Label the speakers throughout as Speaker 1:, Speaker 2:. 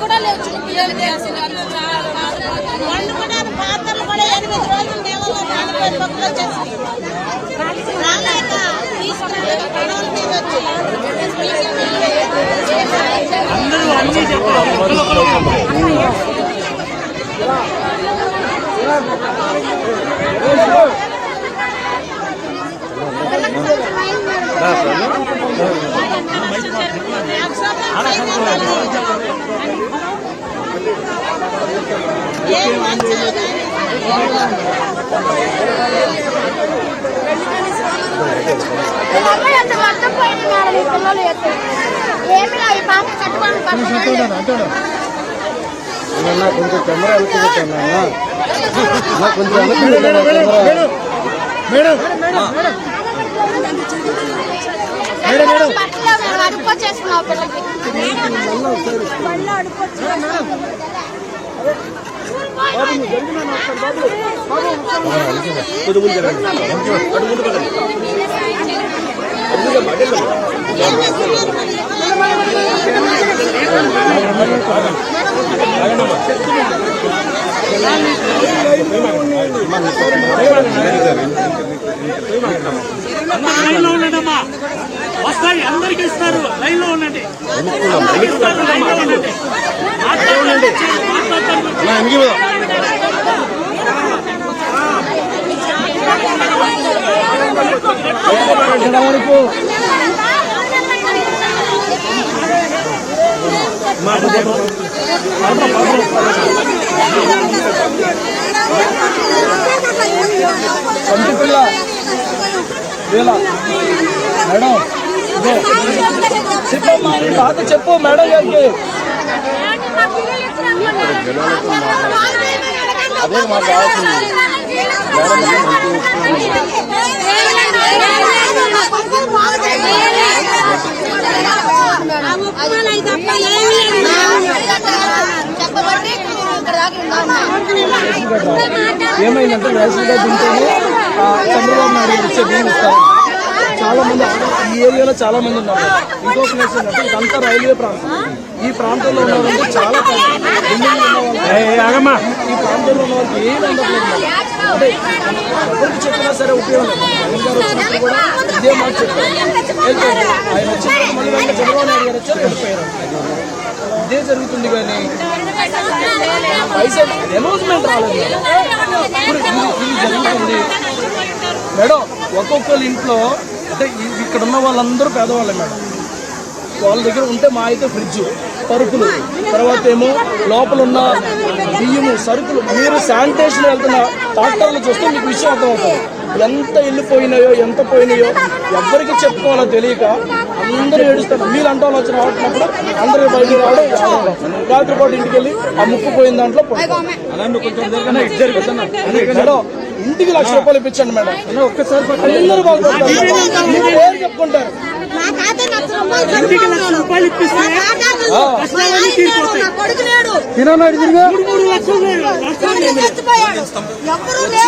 Speaker 1: కూడా లేవు పిల్లలకి అసలు పాత్రలు కూడా 8 రోజులు
Speaker 2: అందరూ అన్ని చెప్పారు.
Speaker 3: కొంచెం కెమెరా కొంచెం
Speaker 1: చేసుకున్నావు పిల్లకి
Speaker 2: లైన్ లో ఉండండమ్మా, వస్తాయి అందరికి ఇస్తారు. లైన్ లో ఉండండి.
Speaker 3: మేడం చెప్పు మేడం గారికి అదే మాకు కావాల్సింది. ఏమైందంటే రేషన్ కార్డు ఉంటేనే చంద్రబాబు నాయుడు గారు ఇచ్చే బియ్యం ఇస్తారు. చాలా మంది ఈ ఏరియాలో చాలా మంది ఉన్నారు. ఇంకొక ప్లేస్ ఏంటంటే ఇదంతా రైల్వే ప్రాంతం. ఈ ప్రాంతంలో ఉన్న వాళ్ళకి చాలా ఈ ప్రాంతంలో ఉన్న వాళ్ళకి ఏం అందట్లేదు. అంటే ఎవరికి చెప్పినా సరే ఉపయోగం లేదు. వచ్చినప్పుడు కూడా ఇదే మాట చెప్పారు, వెళ్ళిపోయారు. ఆయన వచ్చినప్పుడు మళ్ళీ వెంటనే చంద్రబాబు నాయుడు గారు వచ్చారు, వెళ్ళిపోయారు. ఇదే జరుగుతుంది. కానీ పైసా అనౌన్స్మెంట్ రాలేదు. ఇప్పుడు ఇది జరుగుతుంది మేడం. ఒక్కొక్కరి ఇంట్లో అంటే ఇక్కడ ఉన్న వాళ్ళందరూ పేదవాళ్ళే మేడం. వాళ్ళ దగ్గర ఉంటే మా అయితే ఫ్రిడ్జ్, పరుపులు, తర్వాత ఏమో లోపల ఉన్న బియ్యము, సరుకులు. మీరు శానిటేషన్ వెళ్తున్న ట్రాక్టర్లు చూస్తే మీకు విషయం అర్థమవుతుంది. ఎంత వెళ్ళిపోయినాయో ఎంత పోయినాయో ఎవ్వరికి చెప్పుకోవాలో తెలియక అందరూ ఏడుస్తారు. మీలాంటి వాళ్ళు వచ్చిన ఆడుతున్నప్పుడు అందరూ బయటకు రావడం, రాత్రిపాటు ఇంటికి వెళ్ళి ఆ ముక్కు పోయిన దాంట్లో మేడం ఇంటికి 1,00,000 రూపాయలు ఇప్పించండి మేడం. ఒక్కసారి అందరూ బాగుపడతారు, చెప్పుకుంటారు.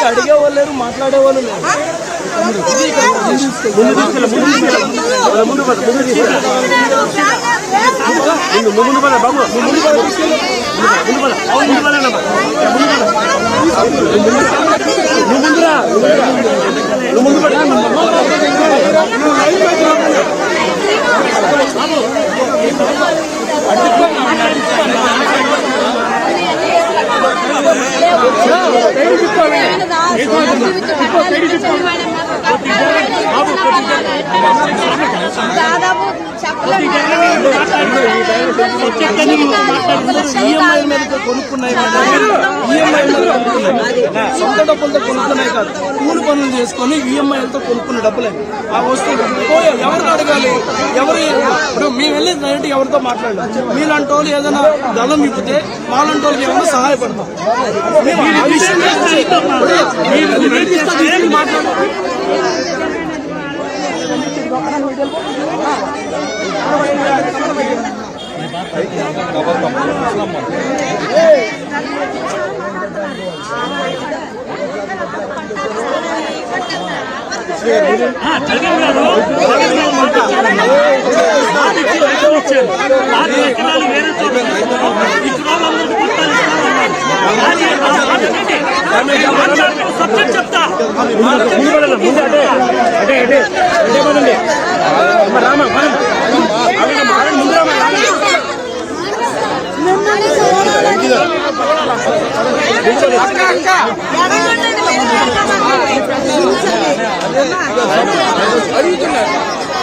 Speaker 3: అడిగే వాళ్ళు లేరు, మాట్లాడే వాళ్ళు లేరు.
Speaker 1: దాదాపు
Speaker 3: ఈఎంఐ మీద కొనుక్కున్నాయి, సొంత డబ్బులతో కొనుక్కున్నాయి కాదు, కూలి పనులు చేసుకొని ఈఎంఐలతో కొనుక్కున్న డబ్బులే. ఆ వస్తువులు ఎవరిని అడగాలి? ఎవరు ఇప్పుడు మేము వెళ్ళేది ఎవరితో మాట్లాడాలి? మీలాంటి వాళ్ళు ఏదైనా దళం ఇప్పితే మాలాంటి వాళ్ళకి ఏమైనా సహాయపడతాం. మాట్లాడాలి.
Speaker 2: జగన్ గారు మాట ఇచ్చారు. మాట ఇచ్చి లెక్కలు ఇచ్చారు. 4 ఎకరాలు వేరే చోట తీసుకున్నాం. ఇక్కడ వాళ్ళందరికీ పట్టాలు ఇస్తామన్నారు. సబ్జెక్ట్ చెప్తా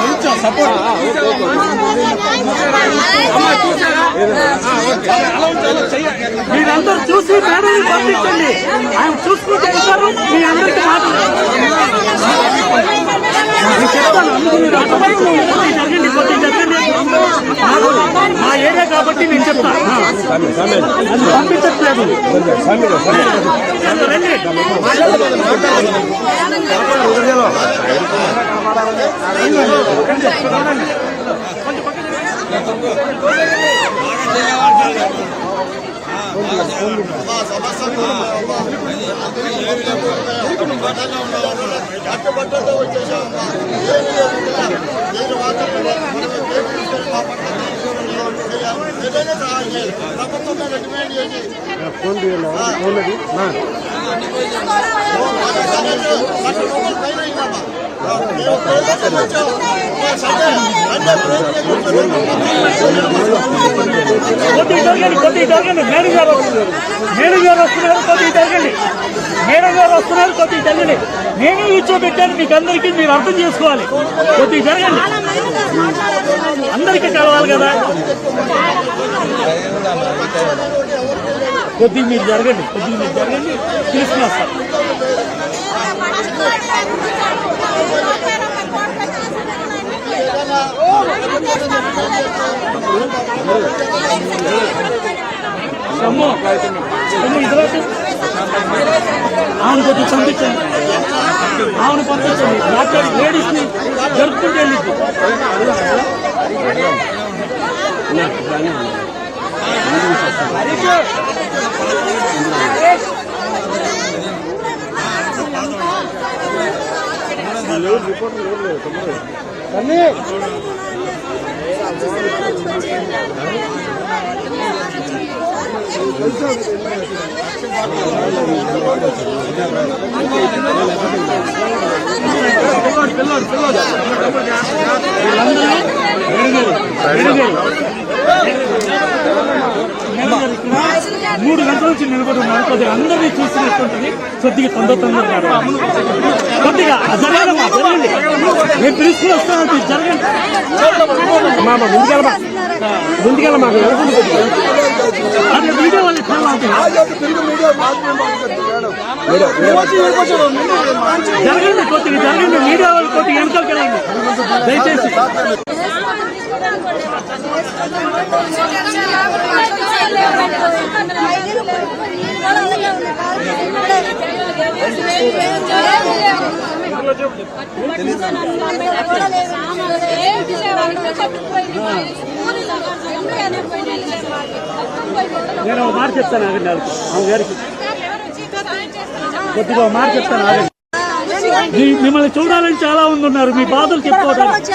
Speaker 3: కొంచెం సపోర్ట్
Speaker 2: మీరందరూ చూసి మేడం పంపించండి. ఆయన చూసుకుంటే వెళ్తారు. మీ అందరికీ చెప్తాను. జరగండి, కొద్దిగా జరగండి. మా ఏరియా కాబట్టి నేను చెప్తాను. పంపించట్లేదు. రండి. కొద్దిగా జరగండి. మేడం గారు వస్తున్నారు. కొద్దిగా జరగండి. మేడం గారు వస్తున్నారు. కొద్దిగా జరగండి. నేను కూర్చోబెట్టాను మీకు అందరికీ. మీరు అర్థం చేసుకోవాలి. కొద్దిగా జరగండి. అందరికీ కలవాలి కదా. కొద్దిగా మీరు జరగండి. తీసుకున్నా సార్. ఆమెను కొద్దిగా పంపించండి. మాట్లాడి లేడీస్ ని జరుపుకుంటూ వెళ్ళిద్ది. మూడు గంటల నుంచి నిలబడి ఉన్నారు. కొద్దిగా అందరినీ చూసినట్టుంటుంది. కొద్దిగా తొందరగా కొద్దిగా జరగండి. నేను పిలుచుకుని వస్తాను. జరగండి. ముందుకెళ్ళ మాకు అదే వీడియో వాళ్ళు జరగండి. కొద్దిగా జరగండి. మీడియా వాళ్ళు కొద్దిగా వెనకాలకి వెళ్ళండి దయచేసి. నేను ఒక మాట చెప్తాను. ఆగండి. ఆమె గారికి కొద్దిగా మాట చెప్తాను. ఆగండి. మిమ్మల్ని చూడాలని చాలా మంది ఉన్నారు. మీ బాధలు చెప్పుకోవడానికి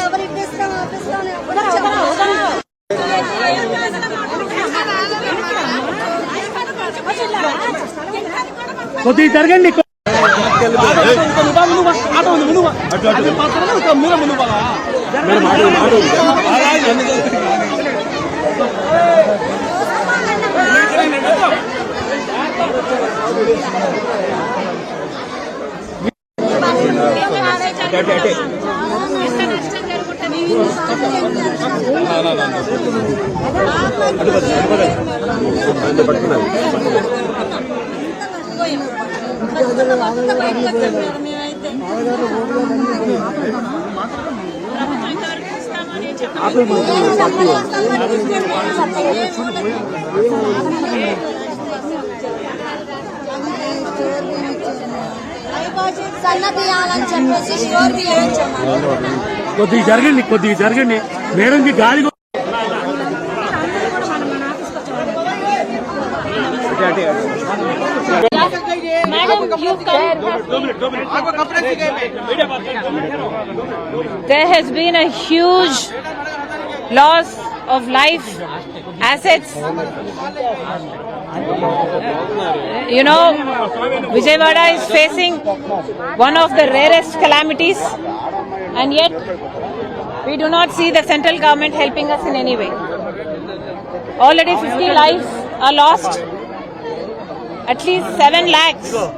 Speaker 2: కొద్దిగా జరగండి. కొద్దిగా జరగండి. కొద్దిగా జరగండి. మేడంకి గాలి
Speaker 1: Madam, you come.
Speaker 4: There has been a huge loss of life, assets. You know, Vijayawada is facing one of the rarest calamities, and yet we do not see the central government helping us in any way. Already 50 lives are lost. At least 7 lakhs of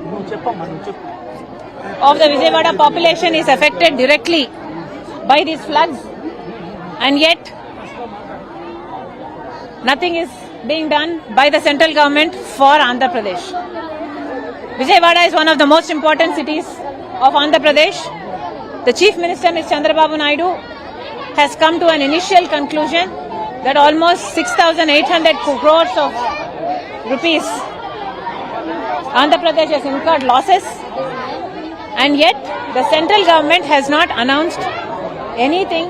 Speaker 4: the Vijayawada population is affected directly by these floods, and yet nothing is being done by the central government for Andhra Pradesh. Vijayawada is one of the most important cities of Andhra Pradesh. The Chief Minister, Ms. Chandrababu Naidu, has come to an initial conclusion that almost 6,800 crores of rupees Andhra Pradesh has incurred losses, and yet the central government has not announced anything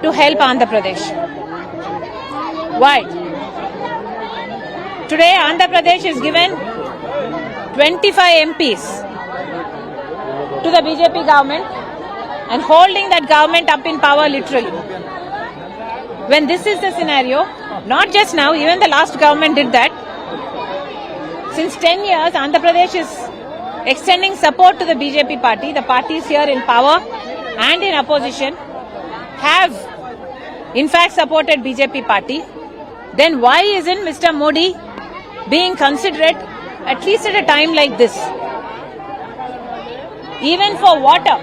Speaker 4: to help Andhra Pradesh. Why? Today Andhra Pradesh is given 25 MPs to the BJP government and holding that government up in power literally. When this is the scenario, not just now, even the last government did that. Since 10 years, Andhra Pradesh is extending support to the BJP party. The parties here in power and in opposition have in fact supported BJP party. Then why isn't Mr. Modi being considerate at least at a time like this? Even for water,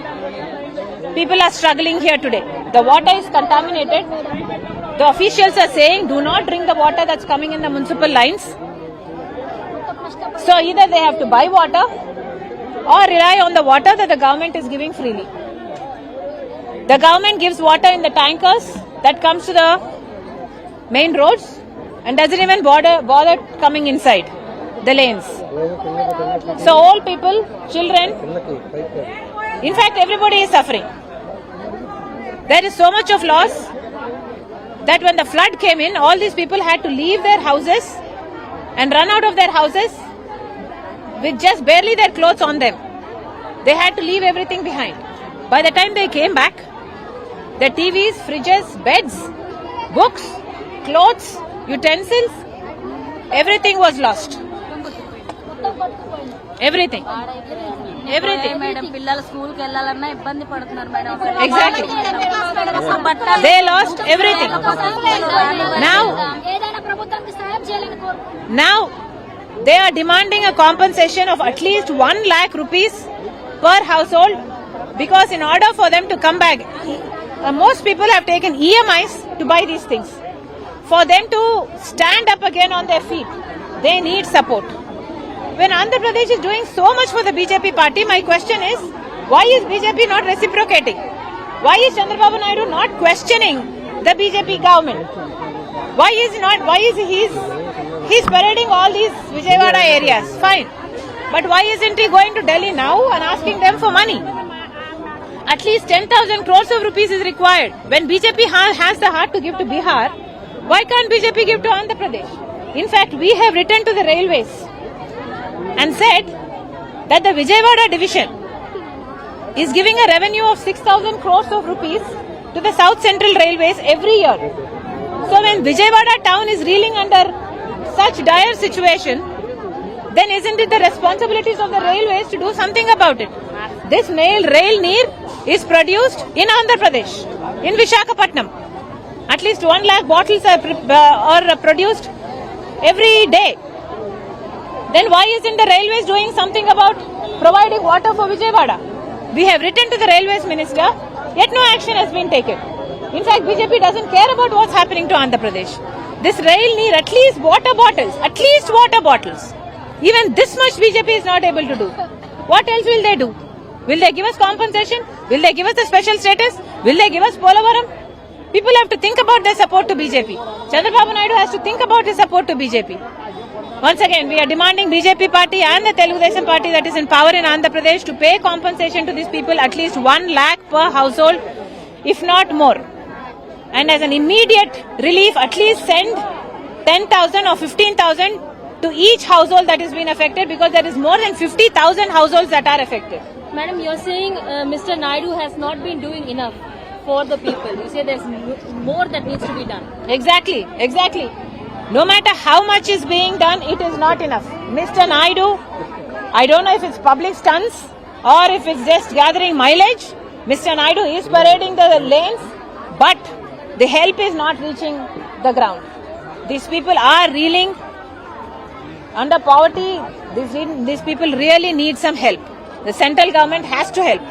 Speaker 4: people are struggling here today. The water is contaminated. The officials are saying do not drink the water that's coming in the municipal lines. So either they have to buy water or rely on the water that the government is giving freely. The government gives water in the tankers that comes to the main roads and doesn't even bother coming inside the lanes. So old people, children, in fact everybody is suffering. There is so much of loss that when the flood came in, all these people had to leave their houses and run out of their houses with just barely their clothes on them. They had to leave everything behind. By the time they came back, the TVs, fridges, beds, books, clothes, utensils, everything was lost. Everything. Everything.
Speaker 1: Madam పిల్లలు school కి వెళ్ళాలన్నా ఇబ్బంది పడుతున్నారు madam.
Speaker 4: Exactly. They lost everything. Now they are demanding a compensation of at least 1 lakh rupees per household, because in order for them to come back, most people have taken EMIs to buy these things. For them to stand up again on their feet, they need support. When Andhra Pradesh is doing so much for the BJP party, my question is, why is BJP not reciprocating? Why is Chandrababu Naidu not questioning the BJP government? Why is he's parading all these Vijayawada areas? Fine. But why isn't he going to Delhi now and asking them for money? At least 10,000 crores of rupees is required. When BJP has the heart to give to Bihar, why can't BJP give to Andhra Pradesh? In fact, we have written to the railways and said that the Vijayawada division is giving a revenue of 6,000 crores of rupees to the South Central Railways every year. So when Vijayawada town is reeling under such dire situation, then isn't it the responsibilities of the railways to do something about it? This rail neer is produced in Andhra Pradesh, in Visakhapatnam. At least 1 lakh bottles are produced every day. Then why isn't the railways doing something about providing water for Vijayawada? We have written to the railways minister, yet no action has been taken. In fact, BJP doesn't care about what's happening to Andhra Pradesh. This rail neer, at least water bottles. Even this much BJP is not able to do. What else will they do? Will they give us compensation? Will they give us the special status? Will they give us Polavaram? People have to think about their support to BJP. Chandrababu Naidu has to think about his support to BJP. Once again, we are demanding BJP party and the Telugu Desam party that is in power in Andhra Pradesh to pay compensation to these people, at least 1 lakh per household, if not more. And as an immediate relief, at least send 10,000 or 15,000 to each household that is being affected, because there is more than 50,000 households that are affected.
Speaker 1: Madam, you're saying Mr. Naidu has not been doing enough for the people. You say there's more that needs to be done.
Speaker 4: Exactly. No matter how much is being done, it is not enough. Mr. Naidu, I don't know if it's public stunts or if it's just gathering mileage. Mr. Naidu is parading the lanes, but the help is not reaching the ground. These people are reeling under poverty. These people really need some help. The central government has to help.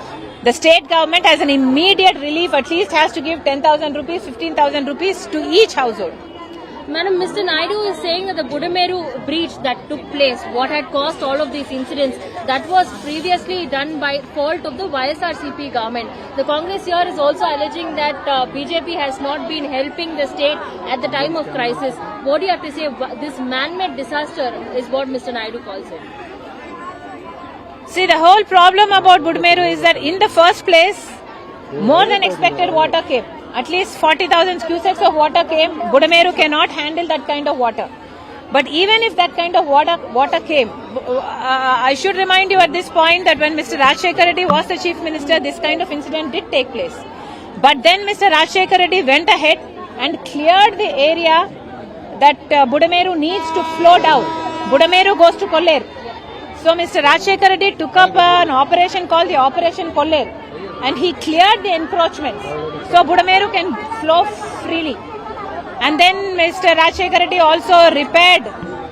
Speaker 4: The state government, as an immediate relief, at least has to give 10,000 rupees, 15,000 rupees to each household.
Speaker 1: Madam, Mr. Naidu is saying that the Budameru breach that took place, what had caused all of these incidents, that was previously done by fault of the YSRCP government. The Congress here is also alleging that BJP has not been helping the state at the time of crisis. What do you have to say? This man-made disaster is what Mr. Naidu calls it.
Speaker 4: See, the whole problem about Budameru is that in the first place, more than expected water came. At least 40,000 cusecs of water came. Budameru cannot handle that kind of water. But even if that kind of water came, I should remind you at this point that when Mr. Rajshekhar Reddy was the Chief Minister, this kind of incident did take place. But then Mr. Rajshekhar Reddy went ahead and cleared the area that Budameru needs to flow down. Budameru goes to Kolleru. So Mr. Rajshekhar Reddy took up an operation called the Operation Kolleru, and he cleared the encroachments so Budameru can flow freely. And then Mr. Rajshekhar Reddy also repaired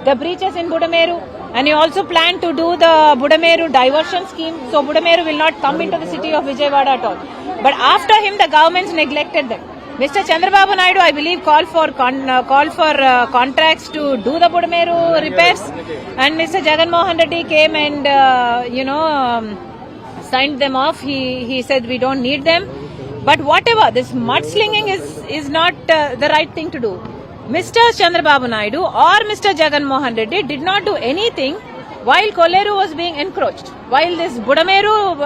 Speaker 4: the breaches in Budameru, and he also planned to do the Budameru diversion scheme, so Budameru will not come into the city of Vijayawada at all. But after him, the governments neglected them. Mr. Chandrababu Naidu, I believe, called for contracts to do the Budameru repairs, and Mr. Jagan Mohan Reddy came and signed them off. He said we don't need them. But whatever, this mudslinging is not the right thing to do. Mr. Chandrababu Naidu or Mr. Jagan Mohan Reddy did not do anything while Kolleru was being encroached. While this Budameru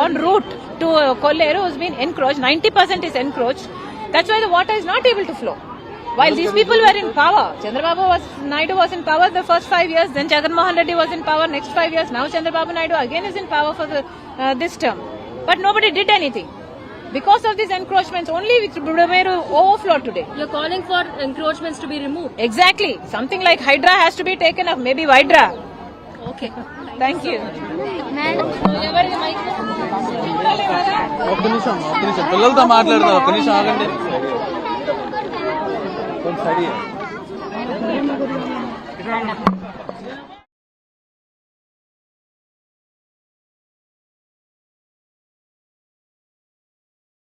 Speaker 4: en route to Kolleru was being encroached, 90% is encroached. That's why the water is not able to flow. While these people were in power, Naidu was in power the first 5 years, then Jagan Mohan Reddy was in power next 5 years, now Chandrababu Naidu again is in power for this term. But nobody did anything. Because of these encroachments, only Budameru overflowed today.
Speaker 1: You're calling for encroachments to be removed.
Speaker 4: Exactly. Something like Hydra has to be taken up, maybe Vidra.
Speaker 1: Okay.
Speaker 4: Thank you.
Speaker 1: Madam,
Speaker 3: ఒక్క నిమిషం పిల్లలతో మాట్లాడదా ఒక్క నిమిషం ఆగండి కొంచెం సరి